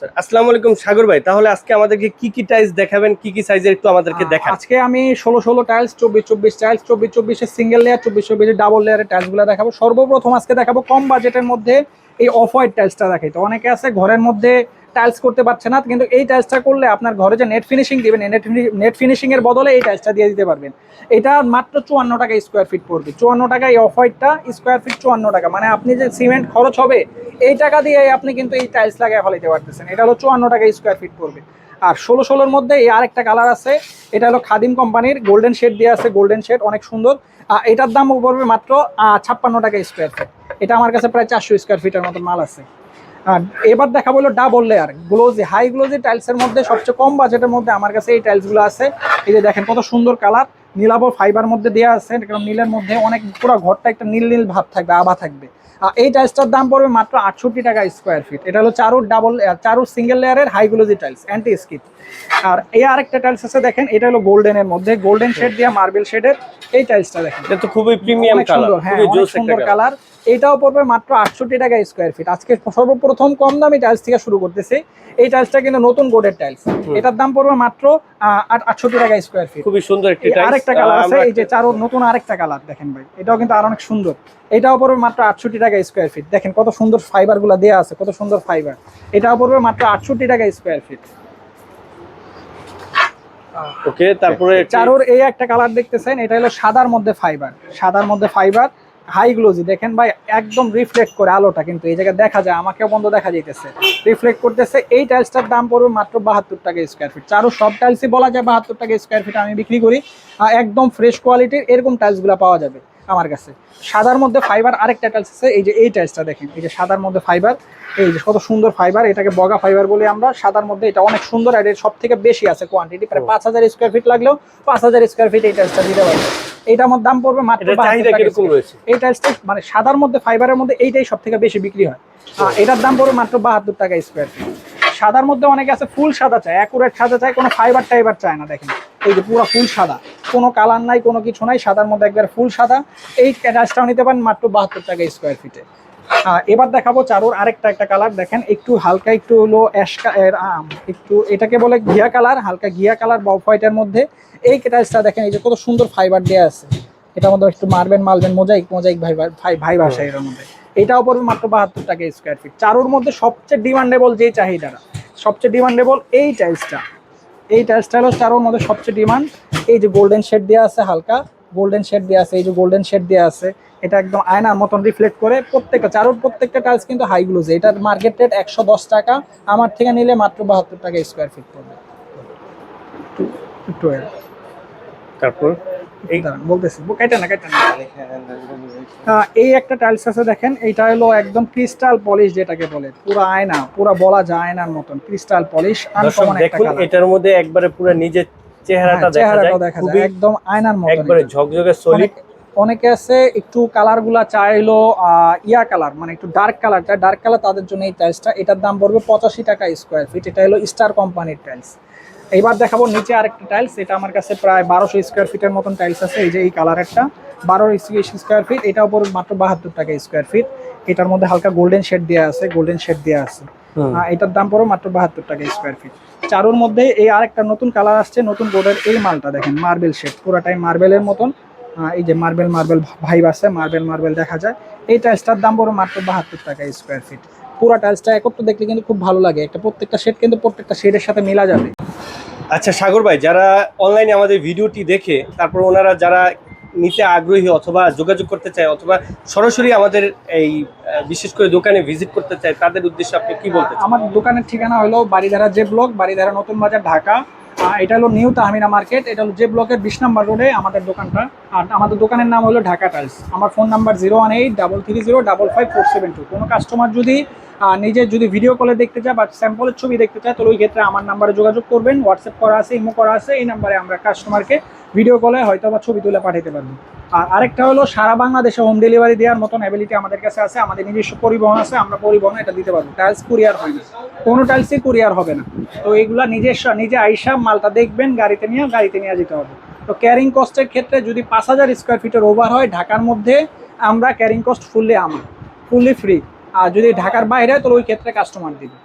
আসসালামু আলাইকুম সাগর ভাই, তাহলে আজকে আমাদেরকে কি কি টাইলস দেখাবেন, কি কি সাইজের একটু আমাদেরকে দেখান। আজকে আমি 16 টাইলস, 24 টাইলস, 24 এর সিঙ্গেল লেয়ার, 24 ডাবল লেয়ারের টাইলস গুলো দেখাবো। সর্বপ্রথম আজকে দেখাবো কম বাজেটের মধ্যে এই অফ হোয়াইট টাইলসটা দেখাই। তো অনেকে আছে ঘরের মধ্যে টাইলস করতে পারছে না, কিন্তু এই টাইলসটা করলে আপনার ঘরে যে নেট ফিনিশিং দিবেন, নেট ফিনিশিং এর বদলে এই টাইলসটা দিয়ে দিতে পারবেন। এটা মাত্র 54 টাকা স্কোয়ার ফিট পড়বে। 54 টাকা এই অফ হোয়াইটটা স্কোয়ার ফিট 54 টাকা, মানে আপনি যে সিমেন্ট খরচ হবে এই টাকা দিয়ে আপনি কিন্তু এই টাইলস লাগিয়ে ফেলাইতে পারতেছেন। এটা হলো 54 টাকা স্কোয়ার ফিট পড়বে। আর 16 মধ্যে এই আরেকটা কালার আছে, এটা হলো খাদিম কোম্পানির গোল্ডেন শেড দিয়ে আছে, গোল্ডেন শেড অনেক সুন্দর। এটার দাম পড়বে মাত্র 56 টাকা স্কোয়ার ফিট। এটা আমার কাছে প্রায় 400 স্কোয়ার ফিটের মতো মাল আছে। আর এবার দেখাবো হলো double layer glossy, high glossy টাইলসের মধ্যে সবচেয়ে কম বাজেটের মধ্যে আমার কাছে এই টাইলসগুলো আছে। এই যে দেখেন কত সুন্দর কালার, নীলাভ ফাইবার মধ্যে দেওয়া আছে, কারণ নীলের মধ্যে অনেক পুরো ঘরটা একটা নীল নীল ভাব থাকবে, আভা থাকবে। এই টাইলসটার দাম পড়বে মাত্র 68 টাকা স্কোয়ার ফিট। এটা হলো চারুর সিঙ্গেল লেয়ারের high glossy tiles, anti skid. আর এই আরেকটা টাইলস আছে দেখেন, এটা হলো গোল্ডেনের মধ্যে, গোল্ডেন শেড দিয়ে মার্বেল শেডের এই টাইলসটা দেখেন, এটা তো খুবই প্রিমিয়াম কালার, হ্যাঁ অনেক সুন্দর কালার। এটাও পড়বে মাত্র 68 টাকা স্কোয়ার ফিট। আজকে সর্বপ্রথম কম দামি টাইলস থেকে শুরু করতেছি। এই টাইলসটা কিন্তু নতুন গোডের টাইলস, এটার দাম পড়বে মাত্র 68 টাকা স্কোয়ার ফিট। খুবই সুন্দর একটি টাইলস। আরেকটা কালার আছে, এই যে চারোর নতুন আরেকটা কালার দেখেন ভাই, এটাও কিন্তু আর অনেক সুন্দর। এটাও পড়বে মাত্র 68 টাকা স্কোয়ার ফিট। দেখেন কত সুন্দর ফাইবার গুলা দেওয়া আছে, কত সুন্দর ফাইবার। এটাও পড়বে মাত্র 68 টাকা স্কোয়ার ফিট। ওকে, তারপরে চারোর এই একটা কালার দেখতেছেন, এটা হলো সাদার মধ্যে ফাইবার, সাদার মধ্যে ফাইবার হাই গ্লোজি। দেখেন ভাই একদম রিফ্লেক্ট করে আলোটা, কিন্তু এই জায়গায় দেখা যায়, আমাকেও বন্ধ দেখা যাইতেছে, রিফ্লেক্ট করতেছে। এই টাইলসটার দাম পড়বে মাত্র 72 টাকা স্কোয়ার ফিট। চারো সব টাইলসই বলা যায় 72 টাকা স্কোয়ার ফিট আমি বিক্রি করি। একদম ফ্রেশ কোয়ালিটির এরকম টাইলসগুলো পাওয়া যাবে আমার কাছে। সাদার মধ্যে ফাইবার আরেকটা টাইলস আছে, এই যে এই টাইলসটা দেখেন, এই যে সাদার মধ্যে ফাইবার, এই যে কত সুন্দর ফাইবার, এটাকে বগা ফাইবার বলি আমরা। সাদার মধ্যে এটা অনেক সুন্দর, আর এর সব থেকে বেশি আছে কোয়ান্টিটি, প্রায় 5000 স্কোয়ার ফিট লাগলেও 5000 স্কোয়ার ফিট এই টাইলসটা দিতে পারবে। এইটার মধ্যে দাম পড়বে মাত্র 72 টাকা। এই টাইলসটা মানে সাদার মধ্যে ফাইবারের মধ্যে এইটাই সব থেকে বেশি বিক্রি হয়। এটার দাম পড়বে মাত্র 72 টাকা স্কোয়ার ফিট। সাদার মধ্যে অনেকে আছে ফুল সাদা চায়, অ্যাকুরেট সাদা চায়, কোনো ফাইবার টাইবার চায় না। দেখেন এই যে পুরো ফুল সাদা, কোনো কালার নাই, কোনো কিছু নাই, সাদার মধ্যে একবার ফুল সাদা। এই টাইলসটাও নিতে পারেন মাত্র 72 টাকা স্কোয়ার ফিটে। এবার দেখাবো চারুর আরেকটা কালার দেখেন, একটু হালকা একটু হলো একটু এটাকে বলে ঘিয়া কালার, হালকা ঘিয়া কালার অফ হোয়াইটের মধ্যে এই টাইলসটা দেখেন, এই যে কত সুন্দর ফাইবার দেওয়া আছে। এটার মধ্যে একটু মালবেন মোজাইক ভাই ভাষা এর মধ্যে। এটাও পড়বে মাত্র 72 টাকা স্কোয়ার ফিট। চারুর মধ্যে সবচেয়ে ডিমান্ডেবল যে চাহিদাটা, সবচেয়ে ডিমান্ডেবল এই টাইলসটা, এই টাইলসটা হলো চারুর মধ্যে সবচেয়ে ডিমান্ড। এই যে গোল্ডেন শেড দেওয়া আছে, হালকা গোল্ডেন শেড দেওয়া আছে, এই যে গোল্ডেন শেড দেওয়া আছে, এটা একদম আয়নার মতন রিফ্লেক্ট করে। প্রত্যেকটা চারুর প্রত্যেকটা টাইলস কিন্তু হাই গ্লোজি। এটার মার্কেট রেট 110 টাকা, আমার থেকে নিলে মাত্র 72 টাকা স্কোয়ার ফিট পড়বে। তারপর বলতেছি এই একটা টাইলস আছে দেখেন, এইটা হলো একদম ক্রিস্টাল পলিশ, যেটাকে বলে পুরো আয়না, পুরো বলা যায় আয়নার মতন ক্রিস্টাল পলিশ। দেখুন এটার মধ্যে একবারে পুরো নিজের চেহারাটা দেখা যায়, খুবই একদম আয়নার মতন, একবারে ঝকঝকে সলিড। অনেকে আছে একটু কালার গুলা চাইলো ইয়া কালার, মানে একটু ডার্ক কালার চাই, ডার্ক কালার তাদের জন্য এই টাইলসটা। এটার দাম পড়বে 85 টাকা স্কোয়ার ফিট। এটা হলো স্টার কোম্পানির টাইলস। এইবার দেখাবো নিচে আরেকটা টাইলস, এটা আমার কাছে প্রায় 1200 স্কোয়ার ফিটের মতন টাইলস আছে। এই যে এই কালারেরটা 12 স্কোয়ার ফিট, এটার উপর মাত্র 72 টাকা স্কোয়ার ফিট। এটার মধ্যে হালকা গোল্ডেন শেড দেওয়া আছে, গোল্ডেন শেড দেওয়া আছে। এটার দাম পড়বে মাত্র 72 টাকা স্কোয়ার ফিট। চারুর মধ্যে এই আরেকটা নতুন কালার আসছে, নতুন বোর্ডের এই মালটা দেখেন, মার্বেল শেড, পুরাটাই মার্বেলের মতন। এই যে মার্বেল ভাইব আছে, মার্বেল দেখা যায়। এই টাইলসটার দাম পড়বে মাত্র 72 টাকা স্কোয়ার ফিট। পুরা টাইলসটা একত্র দেখলে কিন্তু খুব ভালো লাগে, একটা প্রত্যেকটা শেড কিন্তু প্রত্যেকটা শেডের সাথে মিলা যাবে। আচ্ছা সাগর ভাই, যারা অনলাইনে আমাদের ভিডিওটি দেখে তারপর ওনারা যারা নিতে আগ্রহী অথবা যোগাযোগ করতে চায় অথবা সরাসরি আমাদের এই বিশেষ করে দোকানে ভিজিট করতে চায়, তাদের উদ্দেশ্যে আপনি কি বলতে চান? আমার দোকানের ঠিকানা হলো বাড়িধারা যে ব্লক, বাড়িধারা নতুন বাজার, ঢাকা। এটা হলো নিউ তাহমিনা মার্কেট, এটা হলো যে ব্লকের 20 নম্বর রোডে আমাদের দোকানটা। আর আমাদের দোকানের নাম হলো ঢাকা টাইলস। আমার ফোন নাম্বার 01833055472। কোনো কাস্টমার যদি নিজে যদি ভিডিও কলে দেখতে চায় বা স্যাম্পলের ছবি দেখতে চায়, তাহলে ওই ক্ষেত্রে আমার নাম্বারে যোগাযোগ করবেন। হোয়াটসঅ্যাপ করা আছে, ইমো করা আছে, এই নাম্বারে আমরা কাস্টমারকে ভিডিও কলে হয়তো বা ছবি তুলে পাঠাতে পারবো। আর আরেকটা হলো সারা বাংলাদেশে হোম ডেলিভারি দেওয়ার মতন অ্যাবিলিটি আমাদের কাছে আছে। আমাদের নিজস্ব পরিবহন আছে, আমরা পরিবহন এটা দিতে পারবো। টাইলস কুরিয়ার হয় না, কোনো টাইলসই কুরিয়ার হবে না। তো এইগুলা নিজে আইসা মালটা দেখবেন, গাড়িতে নিয়ে যেতে হবে। তো ক্যারিং কস্টের ক্ষেত্রে যদি 5000 স্কোয়ার ফিটের ওভার হয় ঢাকার মধ্যে, আমরা ক্যারিং কস্ট ফুললি ফ্রি। আর যদি ঢাকার বাইরে হয় তাহলে ওই ক্ষেত্রে কাস্টমার দিবে।